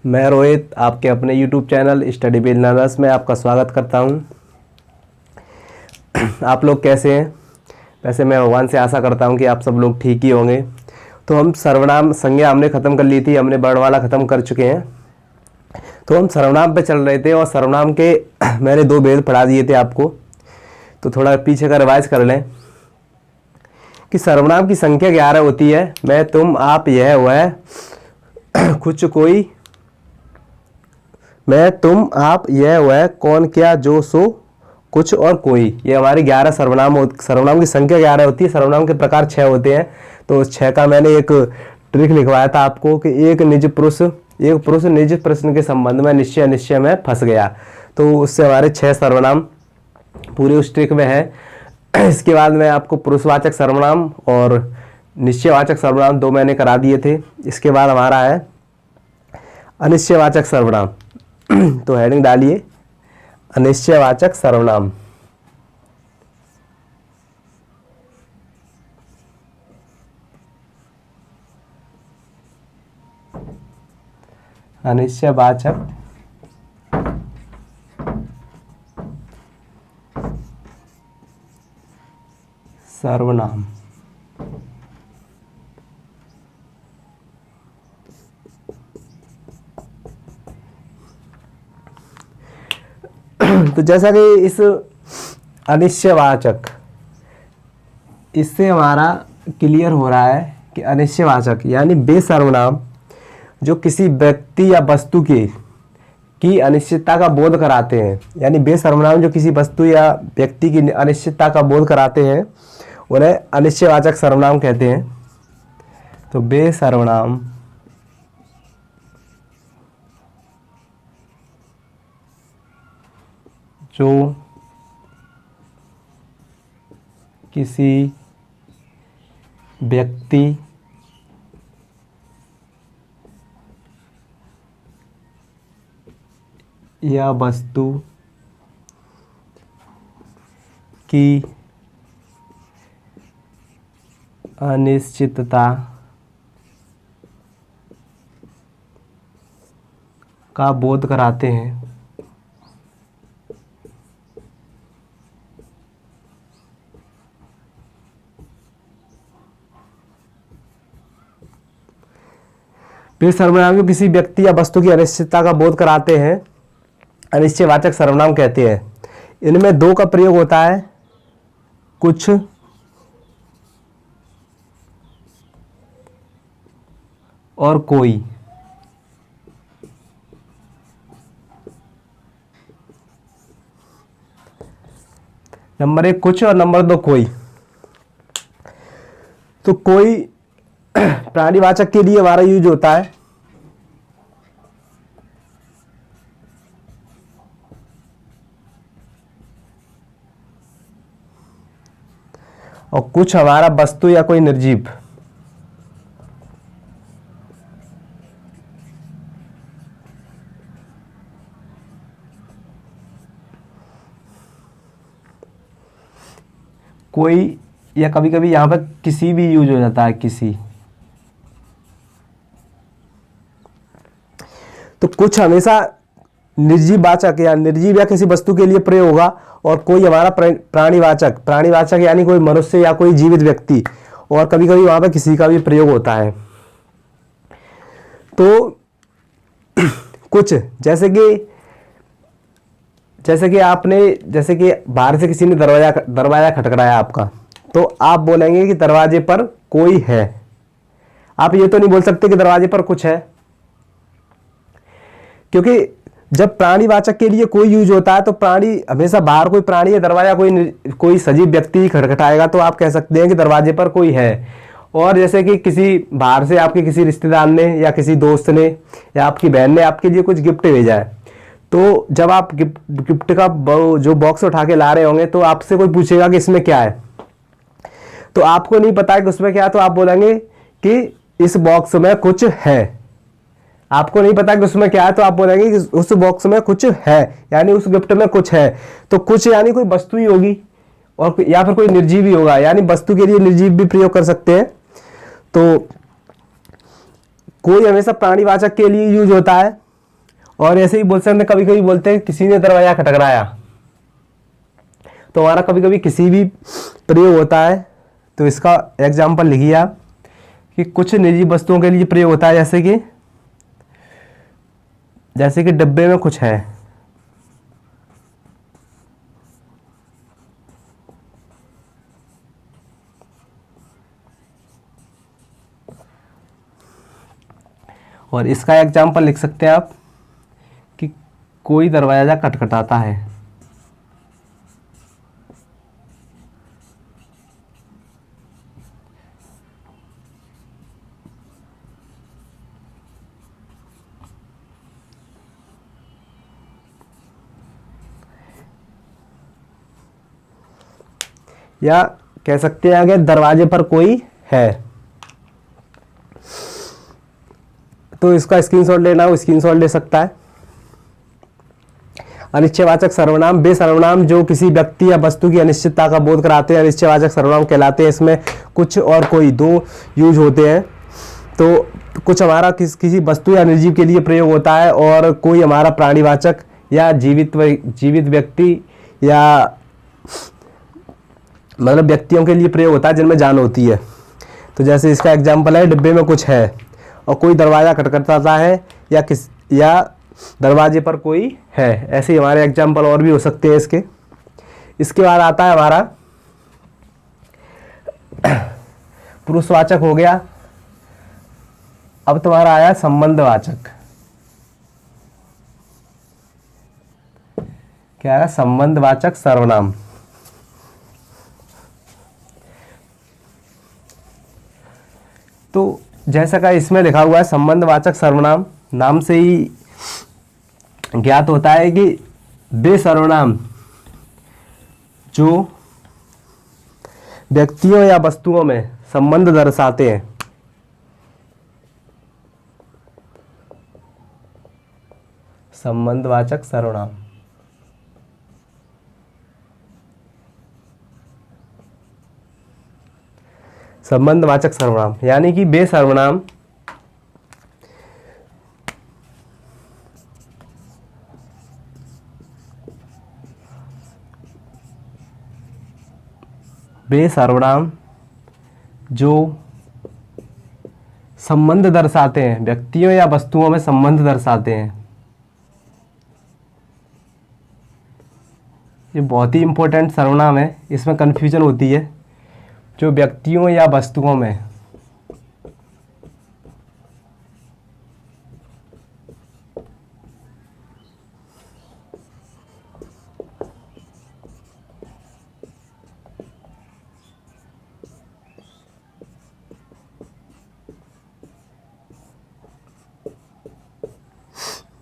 मैं रोहित आपके अपने YouTube channel study with learners में आपका स्वागत करता हूं। आप लोग कैसे हैं? वैसे मैं भगवान से आशा करता हूं कि आप सब लोग ठीक ही होंगे। तो हम सर्वनाम संज्ञा हमने ख़त्म कर ली थी, हमने वर्णमाला ख़त्म कर चुके हैं। तो हम सर्वनाम पे चल रहे थे और सर्वनाम के मैंने 2 भेद पढ़ा दिए थे आपको। तो थोड़ा पीछे का रिवाइज कर लें कि सर्वनाम की संख्या 11 होती है। मैं, तुम, आप, यह, वह, कुछ, कोई, मैं, तुम, आप, यह, वह, कौन, क्या, जो, सो, कुछ और कोई। ये हमारी 11 सर्वनाम की संख्या 11 होती है। सर्वनाम के प्रकार 6 होते हैं। तो उस 6 का मैंने एक ट्रिक लिखवाया था आपको कि एक पुरुष निज प्रश्न के संबंध में निश्चय अनिश्चय में फंस गया। तो उससे हमारे 6 सर्वनाम पूरे उस ट्रिक में है। इसके बाद मैं आपको पुरुषवाचक सर्वनाम और निश्चयवाचक सर्वनाम 2 मैंने करा दिए थे। इसके बाद हमारा है अनिश्चयवाचक सर्वनाम। तो हेडिंग डालिए अनिश्चयवाचक सर्वनाम। अनिश्चयवाचक सर्वनाम। तो जैसा कि इस अनिश्चयवाचक, इससे हमारा क्लियर हो रहा है कि अनिश्चयवाचक यानी वे सर्वनाम जो किसी व्यक्ति या वस्तु की अनिश्चितता का बोध कराते हैं, यानी वे सर्वनाम जो किसी वस्तु या व्यक्ति की अनिश्चितता का बोध कराते हैं, उन्हें अनिश्चयवाचक सर्वनाम कहते हैं। तो वे सर्वनाम जो किसी व्यक्ति या वस्तु की अनिश्चितता का बोध कराते हैं, वे सर्वनाम जो किसी व्यक्ति या वस्तु की अनिश्चितता का बोध कराते हैं अनिश्चयवाचक सर्वनाम कहते हैं। इनमें 2 का प्रयोग होता है, कुछ और कोई। नंबर 1 कुछ और नंबर 2 कोई। तो कोई प्राणीवाचक के लिए हमारा यूज होता है और कुछ हमारा वस्तु या कोई निर्जीव। कोई या कभी कभी यहां पर किसी भी यूज हो जाता है, किसी। तो कुछ हमेशा निर्जीववाचक या निर्जीव या किसी वस्तु के लिए प्रयोग होगा और कोई हमारा प्राणीवाचक यानी कोई मनुष्य या कोई जीवित व्यक्ति, और कभी कभी वहां पर किसी का भी प्रयोग होता है। तो कुछ जैसे कि बाहर से किसी ने दरवाजा खटखटाया आपका, तो आप बोलेंगे कि दरवाजे पर कोई है। आप ये तो नहीं बोल सकते कि दरवाजे पर कुछ है, क्योंकि जब प्राणीवाचक के लिए कोई यूज होता है तो प्राणी हमेशा बाहर कोई प्राणी या दरवाजा कोई सजीव व्यक्ति खटखटाएगा तो आप कह सकते हैं कि दरवाजे पर कोई है। और जैसे कि किसी बाहर से आपके किसी रिश्तेदार ने या किसी दोस्त ने या आपकी बहन ने आपके लिए कुछ गिफ्ट भेजा है, तो जब आप गिफ्ट का जो बॉक्स उठा के ला रहे होंगे तो आपसे कोई पूछेगा कि इसमें क्या है, तो आपको नहीं पता है कि उसमें क्या है, तो आप बोलेंगे कि इस बॉक्स में कुछ है। आपको नहीं पता कि उसमें क्या है तो आप बोलेंगे कि उस बॉक्स में कुछ है, यानी उस गिफ्ट में कुछ है। तो कुछ यानी कोई वस्तु ही होगी और या फिर कोई निर्जीव ही होगा, यानी वस्तु के लिए निर्जीव भी प्रयोग कर सकते हैं। तो कोई हमेशा प्राणीवाचक के लिए यूज होता है और ऐसे ही बोल सकते हैं, कभी कभी बोलते हैं किसी ने दरवाजा खटखटाया, तो हमारा कभी कभी किसी भी प्रयोग होता है। तो इसका एग्जाम्पल लिखिए आप कि कुछ निजी वस्तुओं के लिए प्रयोग होता है, जैसे कि डिब्बे में कुछ है। और इसका एग्जाम्पल लिख सकते हैं आप कि कोई दरवाजा खटखटाता है। या कह सकते हैं आगे दरवाजे पर कोई है। तो इसका स्क्रीनशॉट लेना हो स्क्रीनशॉट ले सकता है। अनिश्चयवाचक सर्वनाम वे सर्वनाम जो किसी व्यक्ति या वस्तु की अनिश्चितता का बोध कराते हैं अनिश्चयवाचक सर्वनाम कहलाते हैं। इसमें कुछ और कोई दो यूज होते हैं। तो कुछ हमारा किसी वस्तु या निर्जीव के लिए प्रयोग होता है और कोई हमारा प्राणीवाचक या जीवित व्यक्ति या मतलब व्यक्तियों के लिए प्रयोग होता है जिनमें जान होती है। तो जैसे इसका एग्जाम्पल है डिब्बे में कुछ है और कोई दरवाज़ा खटखटाता है या दरवाजे पर कोई है। ऐसे ही हमारे एग्जाम्पल और भी हो सकते हैं इसके। इसके बाद आता है हमारा पुरुषवाचक हो गया। अब तुम्हारा आया संबंधवाचक। क्या है? संबंधवाचक सर्वनाम। तो जैसा का इसमें लिखा हुआ है संबंधवाचक सर्वनाम, नाम से ही ज्ञात होता है कि वे सर्वनाम जो व्यक्तियों या वस्तुओं में संबंध दर्शाते हैं। संबंधवाचक सर्वनाम संबंधवाचक सर्वनाम यानी कि वे सर्वनाम जो संबंध दर्शाते हैं, व्यक्तियों या वस्तुओं में संबंध दर्शाते हैं। ये बहुत ही इंपॉर्टेंट सर्वनाम है, इसमें कन्फ्यूजन होती है। जो व्यक्तियों या वस्तुओं में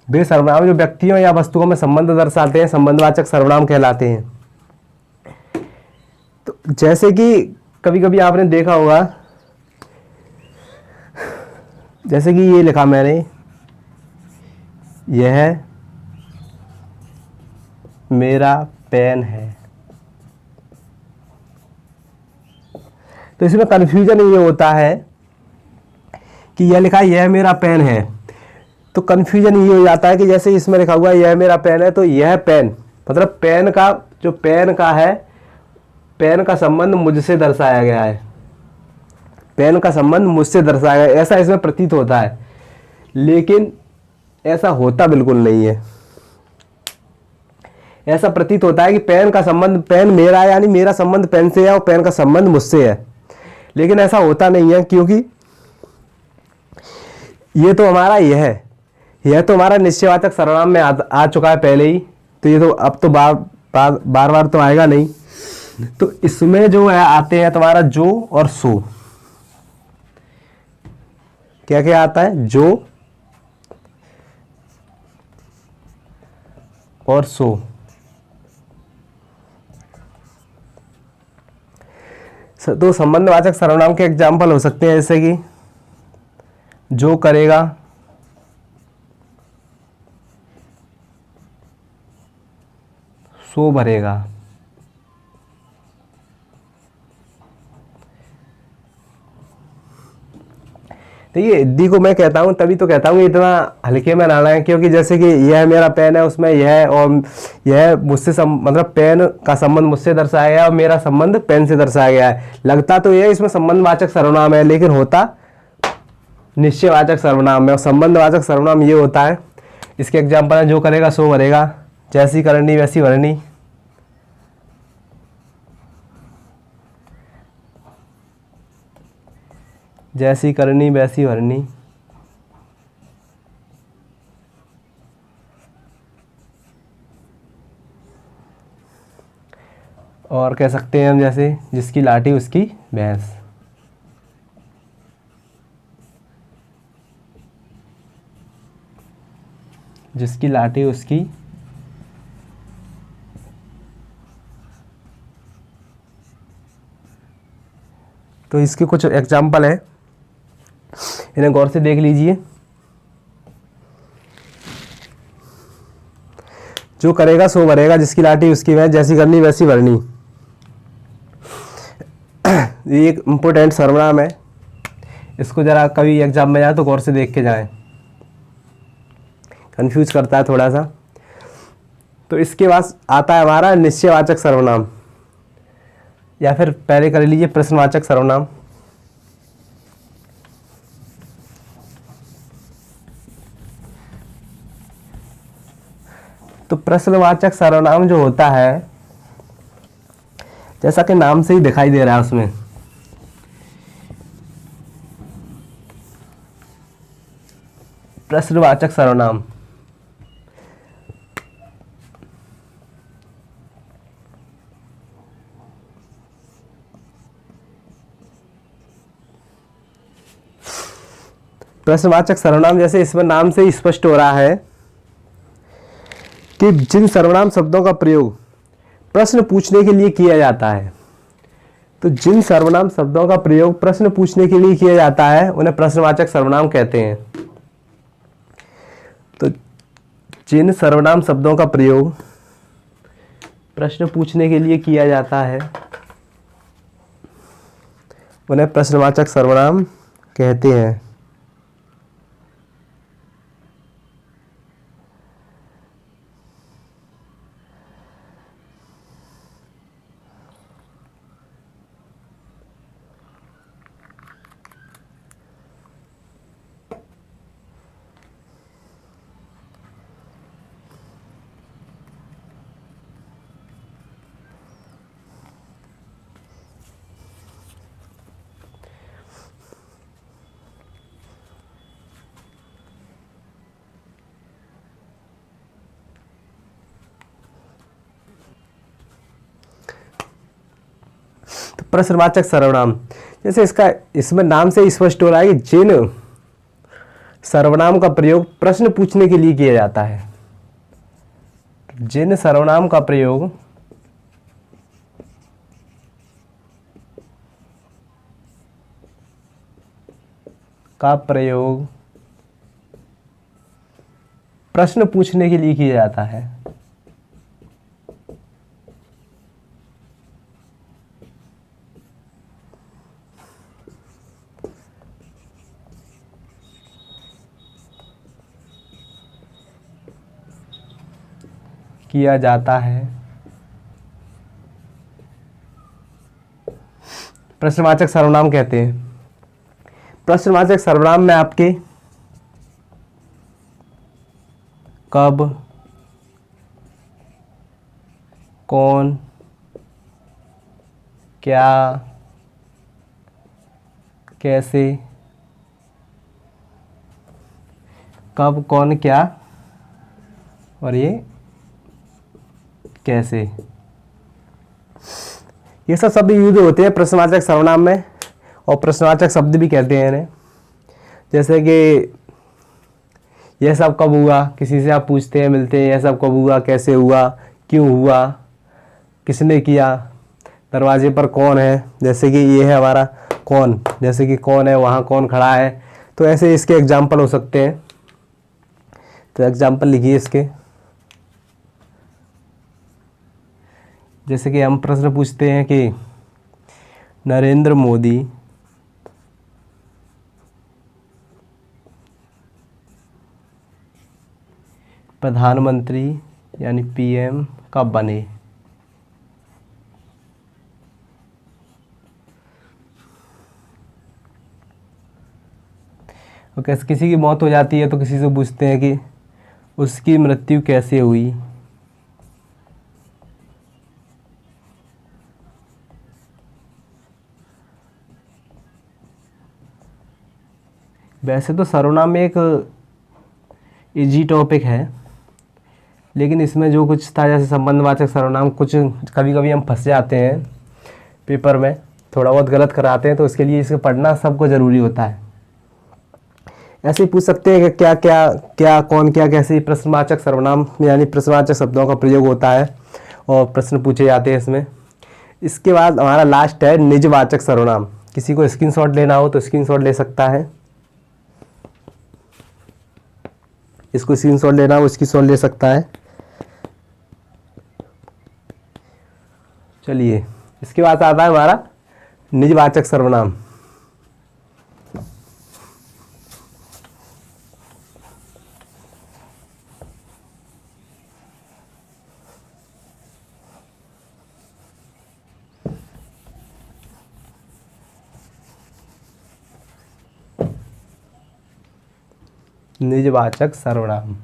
वे सर्वनाम जो व्यक्तियों या वस्तुओं में संबंध दर्शाते हैं संबंधवाचक सर्वनाम कहलाते हैं। तो जैसे कि कभी कभी आपने देखा होगा, जैसे कि ये लिखा मैंने, यह मेरा पेन है। तो इसमें कन्फ्यूजन ये होता है कि यह लिखा है यह मेरा पेन है, तो कन्फ्यूजन ये हो जाता है कि जैसे इसमें लिखा हुआ है यह मेरा पेन है, तो यह पेन मतलब पेन का जो पेन का है, पेन का संबंध मुझसे दर्शाया गया है। पेन का संबंध मुझसे दर्शाया गया, ऐसा इसमें प्रतीत होता है, लेकिन ऐसा होता बिल्कुल नहीं है। ऐसा प्रतीत होता है कि पेन का संबंध, पेन मेरा है यानी मेरा संबंध पेन से है और पेन का संबंध मुझसे है, लेकिन ऐसा होता नहीं है क्योंकि ये तो हमारा यह तो हमारा निश्चयवाचक सर्वनाम में आ चुका है पहले ही, तो ये तो अब तो बार तो आएगा नहीं। तो इसमें जो है आते हैं तुम्हारा जो और सो। क्या क्या आता है? जो और सो। तो संबंधवाचक सर्वनाम के एग्जाम्पल हो सकते हैं जैसे कि जो करेगा, सो भरेगा। देखिए हिंदी को मैं कहता हूँ, तभी तो कहता हूँ इतना हल्के में ना लें, क्योंकि जैसे कि यह मेरा पेन है, उसमें यह और यह मुझसे मतलब पेन का संबंध मुझसे दर्शाया गया और मेरा संबंध पेन से दर्शाया गया है। लगता तो यह इसमें संबंधवाचक सर्वनाम है, लेकिन होता निश्चयवाचक सर्वनाम है। और संबंधवाचक सर्वनाम ये होता है, इसके एग्जाम्पल है, जो करेगा सो भरेगा, जैसी करनी वैसी भरनी, जैसी करनी वैसी भरनी, और कह सकते हैं हम जैसे जिसकी लाठी उसकी भैंस। जिसकी लाठी उसकी, तो इसके कुछ एग्जाम्पल है, इन्हें गौर से देख लीजिए। जो करेगा सो भरेगा, जिसकी लाठी उसकी भैंस, जैसी करनी वैसी भरनी, ये एक इम्पोर्टेंट सर्वनाम है। इसको जरा कभी एग्जाम में जाए तो गौर से देख के जाएं, कंफ्यूज करता है थोड़ा सा। तो इसके बाद आता है हमारा निश्चयवाचक सर्वनाम, या फिर पहले कर लीजिए प्रश्नवाचक सर्वनाम। तो प्रश्नवाचक सर्वनाम जो होता है, जैसा कि नाम से ही दिखाई दे रहा है, उसमें प्रश्नवाचक सर्वनाम प्रश्नवाचक सर्वनाम जैसे इसमें नाम से ही स्पष्ट हो रहा है कि जिन सर्वनाम शब्दों का प्रयोग प्रश्न पूछने के लिए किया जाता है, तो जिन सर्वनाम शब्दों का प्रयोग प्रश्न पूछने के लिए किया जाता है उन्हें प्रश्नवाचक सर्वनाम कहते हैं। तो जिन सर्वनाम शब्दों का प्रयोग प्रश्न पूछने के लिए किया जाता है उन्हें प्रश्नवाचक सर्वनाम कहते हैं। प्रश्नवाचक सर्वनाम जैसे इसमें नाम से स्पष्ट हो रहा है कि जिन सर्वनाम का प्रयोग प्रश्न पूछने के लिए किया जाता है, जिन सर्वनाम का प्रयोग प्रश्न पूछने के लिए किया जाता है, किया जाता है, प्रश्नवाचक सर्वनाम कहते हैं। प्रश्नवाचक सर्वनाम में आपके कब, कौन, क्या, कैसे, कब, कौन, क्या और ये कैसे, ये सब शब्द यूज होते हैं प्रश्नवाचक सर्वनाम में, और प्रश्नवाचक शब्द भी कहते हैं इन्हें। जैसे कि यह सब कब हुआ, किसी से आप पूछते हैं, मिलते हैं, यह सब कब हुआ, कैसे हुआ, क्यों हुआ, किसने किया, दरवाजे पर कौन है, जैसे कि ये है हमारा कौन, जैसे कि कौन है, वहाँ कौन खड़ा है। तो ऐसे इसके एग्जाम्पल हो सकते हैं। तो एग्जाम्पल लिखिए इसके, जैसे कि हम प्रश्न पूछते हैं कि नरेंद्र मोदी प्रधानमंत्री यानी पीएम कब बने। और कैसे किसी की मौत हो जाती है तो किसी से पूछते हैं कि उसकी मृत्यु कैसे हुई। वैसे तो सर्वनाम एक इजी टॉपिक है, लेकिन इसमें जो कुछ था जैसे संबंधवाचक सर्वनाम, कुछ कभी कभी हम फंस जाते हैं पेपर में, थोड़ा बहुत गलत कराते हैं, तो इसके लिए इसे पढ़ना सबको ज़रूरी होता है। ऐसे ही पूछ सकते हैं कि क्या क्या क्या कौन क्या कैसे प्रश्नवाचक सर्वनाम यानी प्रश्नवाचक शब्दों का प्रयोग होता है और प्रश्न पूछे जाते हैं इसमें। इसके बाद हमारा लास्ट है निजवाचक सर्वनाम। किसी को स्क्रीनशॉट लेना हो तो स्क्रीनशॉट ले सकता है, इसको स्क्रीनशॉट लेना हो स्क्रीनशॉट ले सकता है। चलिए, इसके बाद आता है हमारा निजवाचक सर्वनाम। निजवाचक सर्वनाम।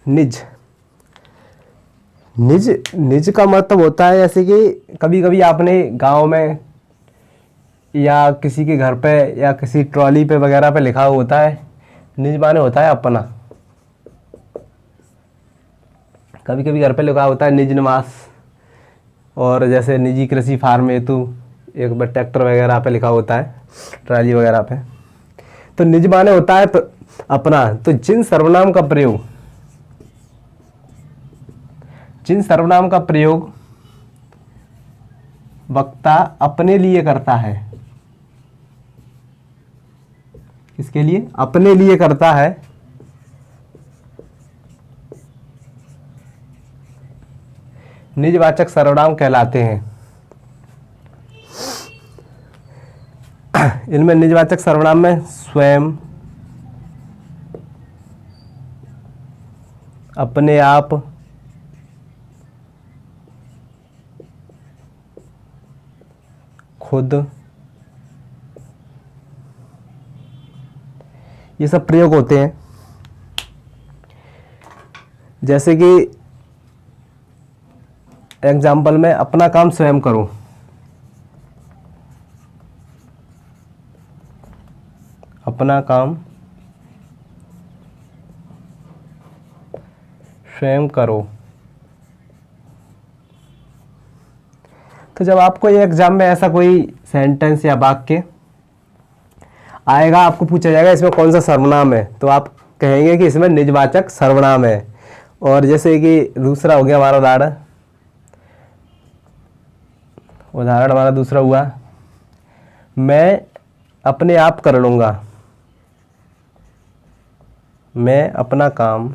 निज निज निज का मतलब होता है जैसे कि कभी कभी आपने गांव में या किसी के घर पे या किसी ट्रॉली पे वगैरह पे लिखा हुआ होता है, निज माने होता है अपना। कभी कभी घर पे लिखा होता है निज निवास, और जैसे निजी कृषि फार्म हेतु एक बार ट्रैक्टर वगैरह पे लिखा होता है, ट्राली वगैरह पे। तो निज माने होता है अपना। तो जिन सर्वनाम का प्रयोग वक्ता अपने लिए करता है, किसके लिए? अपने लिए करता है, निजवाचक सर्वनाम कहलाते हैं। इनमें निजवाचक सर्वनाम में स्वयं, अपने आप, खुद, ये सब प्रयोग होते हैं। जैसे कि एग्जाम्पल में अपना काम स्वयं करो, अपना काम स्वयं करो। तो जब आपको ये एग्जाम में ऐसा कोई सेंटेंस या वाक्य आएगा, आपको पूछा जाएगा इसमें कौन सा सर्वनाम है, तो आप कहेंगे कि इसमें निजवाचक सर्वनाम है। और जैसे कि दूसरा हो गया हमारा उदाहरण हमारा दूसरा हुआ, मैं अपने आप कर लूँगा, मैं अपना काम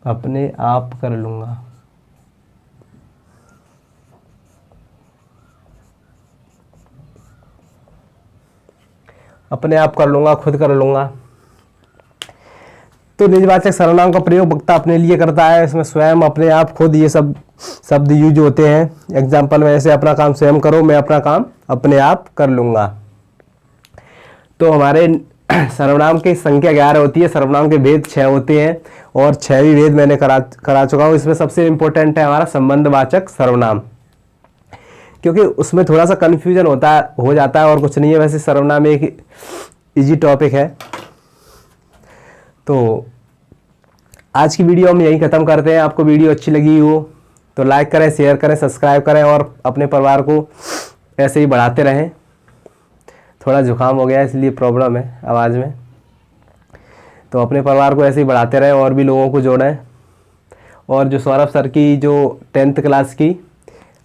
अपने आप कर लूँगा। अपने आप कर लूँगा, खुद कर लूँगा। तो निजवाचक सर्वनाम का प्रयोग वक्ता अपने लिए करता है। इसमें स्वयं, अपने आप, खुद, ये सब शब्द यूज होते हैं। एग्जाम्पल में ऐसे अपना काम स्वयं करो, मैं अपना काम अपने आप कर लूँगा। तो हमारे सर्वनाम की संख्या 11 होती है, सर्वनाम के भेद 6 होते हैं, और 6 भी भेद मैंने करा चुका हूँ। इसमें सबसे इम्पोर्टेंट है हमारा संबंधवाचक सर्वनाम, क्योंकि उसमें थोड़ा सा कन्फ्यूजन हो जाता है और कुछ नहीं है। वैसे सर्वनाम एक इजी टॉपिक है। तो आज की वीडियो हम यहीं ख़त्म करते हैं। आपको वीडियो अच्छी लगी हो तो लाइक करें, शेयर करें, सब्सक्राइब करें और अपने परिवार को ऐसे ही बढ़ाते रहें। थोड़ा जुकाम हो गया इसलिए प्रॉब्लम है आवाज़ में, तो अपने परिवार को ऐसे ही बढ़ाते रहें और भी लोगों को जोड़ें। और जो सौरभ सर की जो 10th क्लास की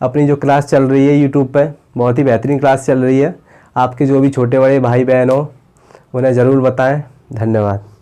अपनी जो क्लास चल रही है यूट्यूब पे, बहुत ही बेहतरीन क्लास चल रही है। आपके जो भी छोटे बड़े भाई बहन हो उन्हें ज़रूर बताएं। धन्यवाद।